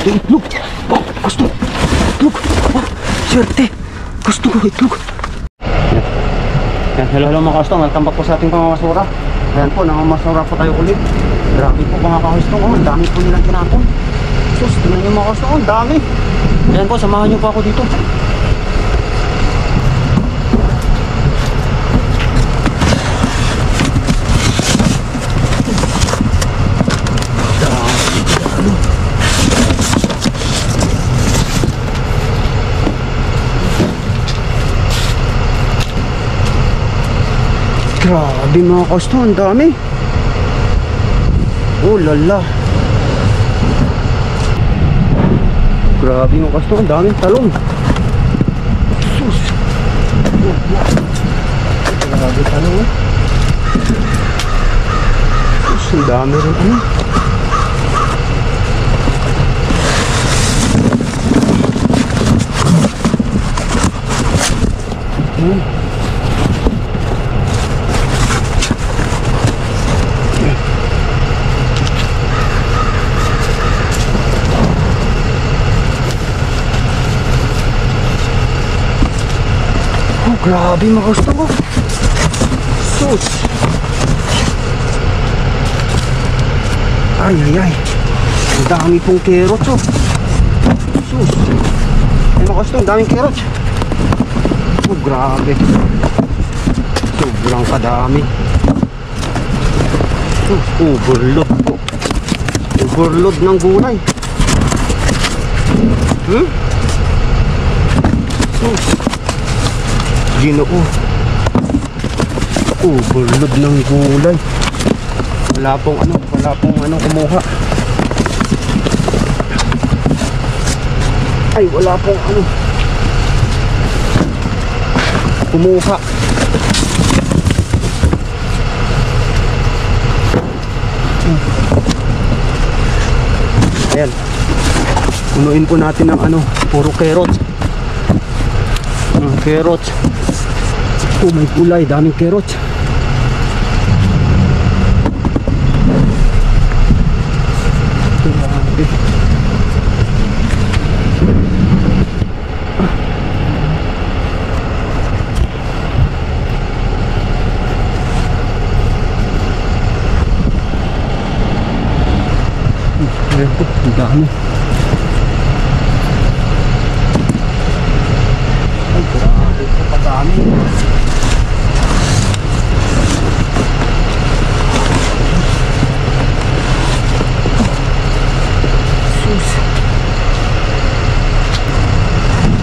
Ito itlog. Oh, gusto. Itlog. Oh, swerte. Gusto ko itlog. Yan, hello mga kastong. Welcome back po sa ating pamamasura. Ayan po, namamasura po tayo ulit. Grabe po mga kastong. Oh, ang dami po nilang tinapon. Sus, tingnan nyo mga kastong. Ang dami. Ayan po, samahan nyo po ako dito. Grabe mga kasto, ang dami. Oh lala. Grabe mga kasto, ang daming talong. Sus. Grabe talong. Sus, ang dami rin ano. Grabe mga gusto ko. Sus. Ay ay ay. Ang dami pong carrots oh. Sus. Ay mga gusto, ang daming carrots. Oh grabe. Sobrang kadami. Overload po. Overload ng gulay. Sus. Ginoo. Overload ng gulay. Wala pong ano kumuha. Ay, wala pong ano kumuha. Ayan. Punuin po natin ng ano, puro carrots. Carrots. Oh, may kulay, daming carrots. Grabe. Ayan po, ang dami. Ay, grabe po, padami.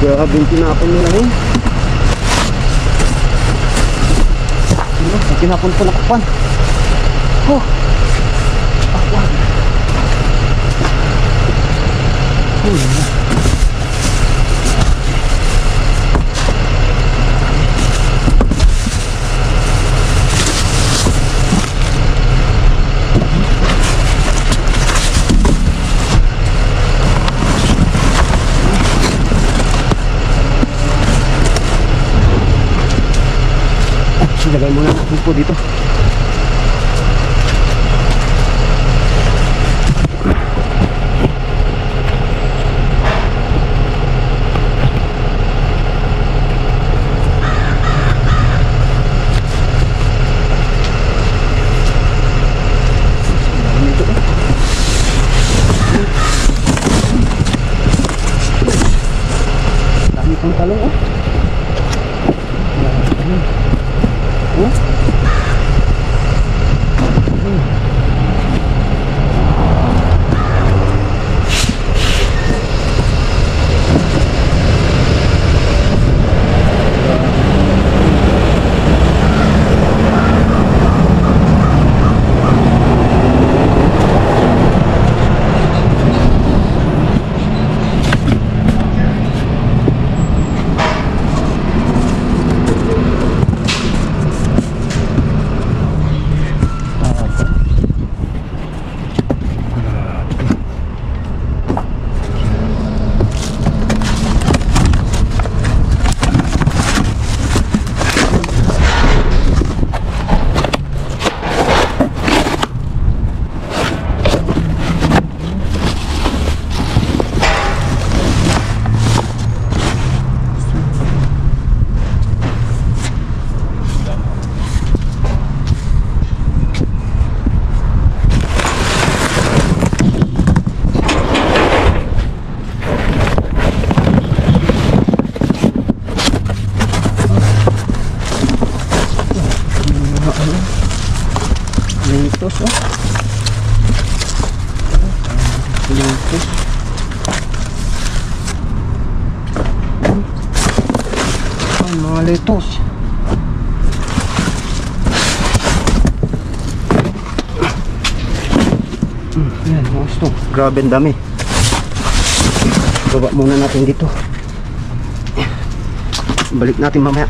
Grabe yung tinapon nila yun. Tinapon po na kapan. Oh! Akwan. Oh, lagay muna natin po dito. Dami pang talong oh. kumpletos. Ayan, mga gusto. Grabe ang dami. Baba muna natin dito. Balik natin mamaya.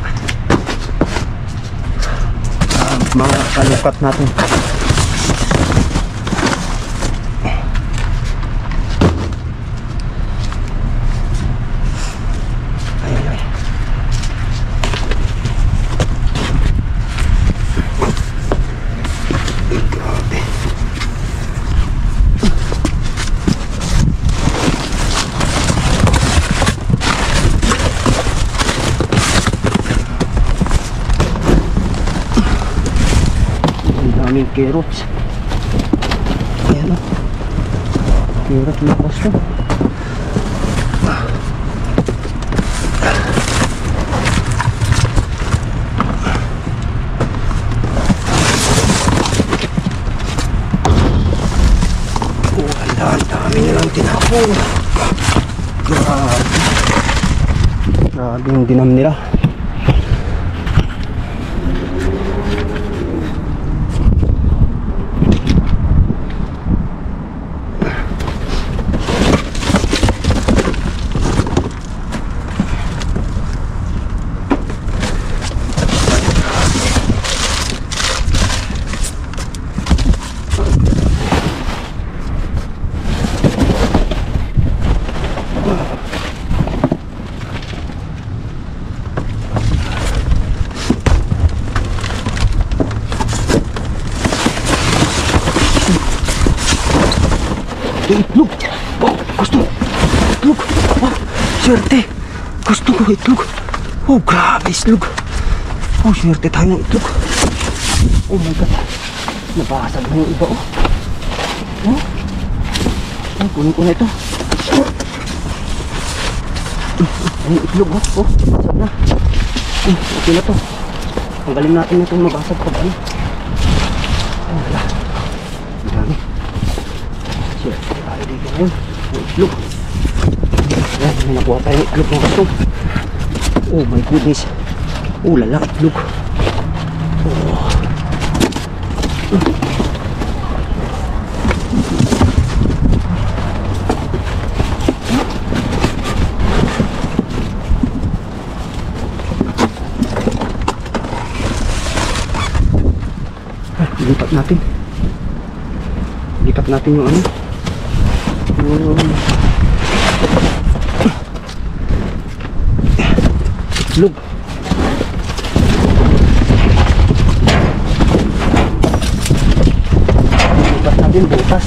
Mga kalukat natin. Daming carrots. Ayan o. Carrot na gusto. Wala, dami nilang tinapon. Grabe. Grabe yung dinam nila. Itlog. Oh, gusto. Itlog. Oh, swerte. Gusto ko itlog. Oh, grabe itlog. Oh, swerte tayo ng itlog. Oh my God. Nabasag na yung iba, oh. Oh. Oh, kunin ko na ito. Oh. Ayun, itlog, oh. Oh, nabasag na. Okay na to. Tanggalin natin itong nabasag pag ano. Oh, wala. Ang dami. Swerte tayo dito ngayon. Oh, itlog. Ayan, may nakuha tayong itlog ng gusto. Oh my goodness. Oh, lala, itlog. Oh. Lipat natin. Lipat natin yung ano. Itlog. Lipat natin butas.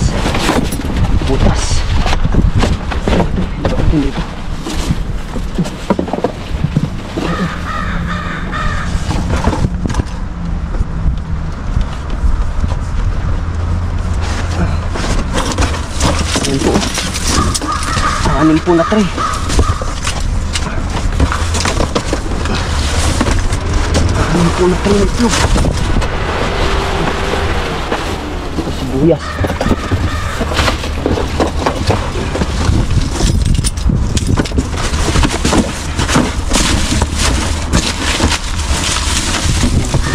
Butas. Lipat natin dito. Ayan po. Anim po na tray. Anim po na tray ng itlog. Ito sibuyas.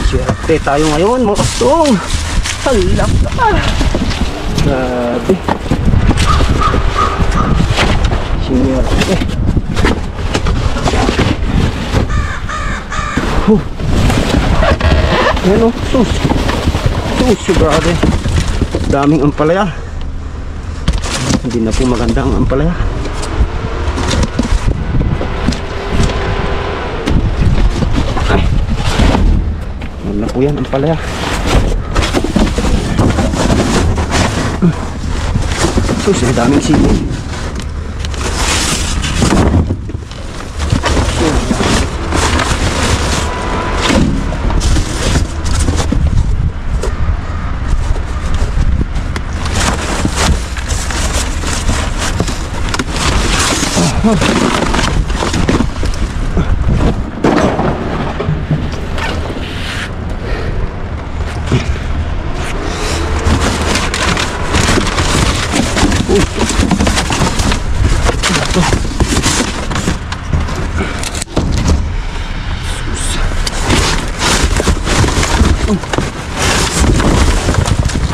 Swerte tayo ngayon mga kastong. Halak ka. Grabe. Swerte. Ayan o, sus. Sus, grabe. Daming ampalaya. Hindi na po maganda ang ampalaya. Ay. Wala po yan, ampalaya. Sus, ang daming sili.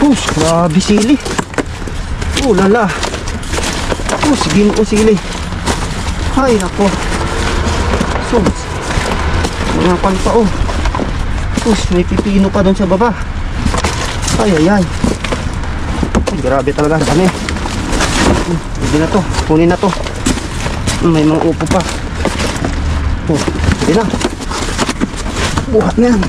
Sus, grabe sili. Oh lala. Oh, sige mo sili. Ay, nako. Sus. Mga panta oh. Sus, may pipino pa doon sa baba. Ay, ay, ay. Ay, grabe talaga. Dami. Pwede na to. Kunin na to. May mga upo pa. Oh, pwede na. Buhat na yan.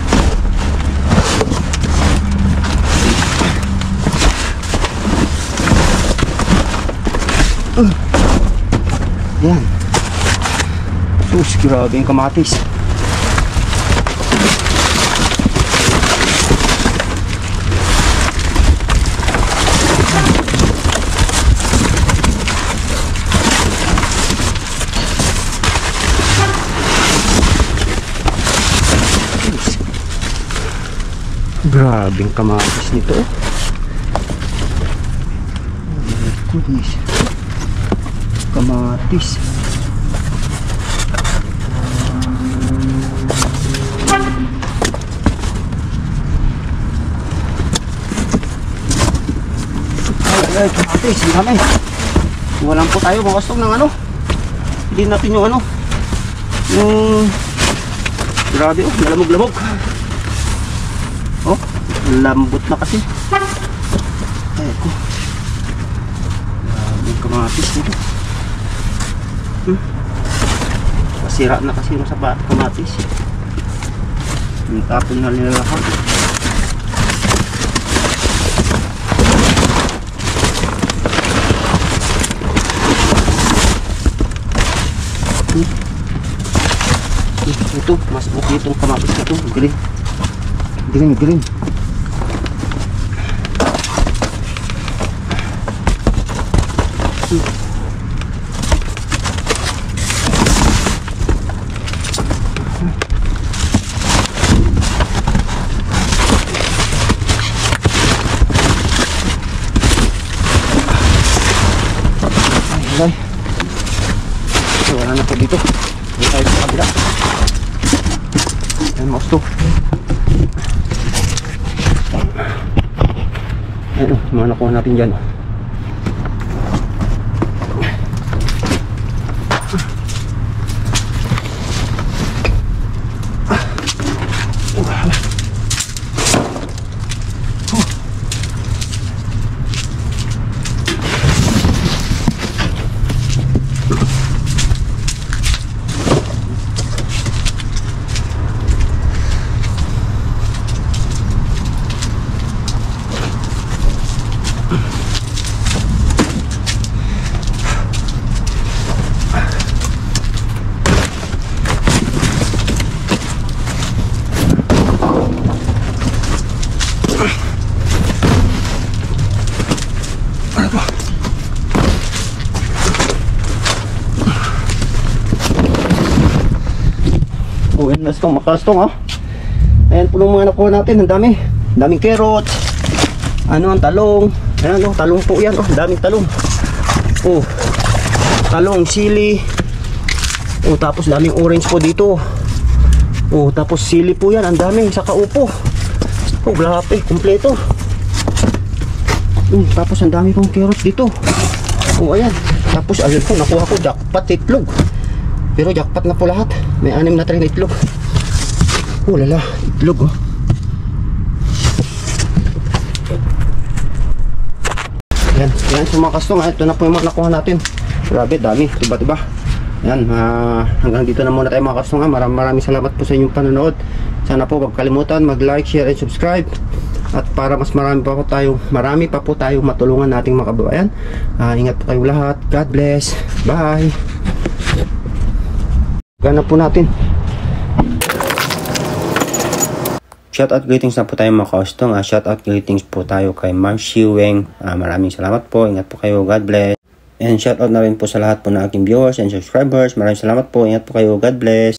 Yan. Sus, grabe yung kamatis. Grabing kamatis nito. Oh my goodness. Kamatis. Ay, kamatis. Dami. Walang po tayo makastong ng ano. Hindi natin yung ano. Yung grabe oh. Malamog-lamog. Oh, lambot na kasi. Ay, ko. Yung kamatis dito. Masira na kasi yung sa kamatis. Yung tapon na nila lahat. Ito, mas okay itong kamatis na ito. Galing. Galing. Ay, wala na po dito. Dito tayo sa kabila. Ayan, mouse to. Ayan o, mga nakuha natin dyan. Oh, yan, makastong oh. Ayan po ng mga nakuha natin, ang dami. Daming carrots. Ano ang talong? Ayan oh, talong po yan oh, daming talong. Oh, talong, sili. Oh, tapos daming orange po dito. Oh, tapos sili po yan, ang dami, saka upo. Oh, grabe, kumpleto. Tapos ang dami pong carrots dito. Oh, ayan. Tapos ayun po, nakuha ko jackpot itlog. Pero jackpot na po lahat. May 6 na tray na itlog. Oh lala, itlog oh. Yan, yan sa mga kastong. Ito na po yung mga nakuha natin. Grabe, dami, tiba-tiba. Yan, hanggang dito na muna tayo mga kastong. Maraming salamat po sa inyong panonood. Sana po huwag kalimutan mag-like, share, and subscribe. At para mas marami pa po tayo matulungan nating mga kababayan. Ingat po kayong lahat. God bless. Bye. Gana po natin. Shoutout greetings na po tayo mga kaustong. Shoutout greetings po tayo kay Marcy Weng. Maraming salamat po. Ingat po kayo. God bless. And shoutout na rin po sa lahat po ng aking viewers and subscribers. Maraming salamat po. Ingat po kayo. God bless.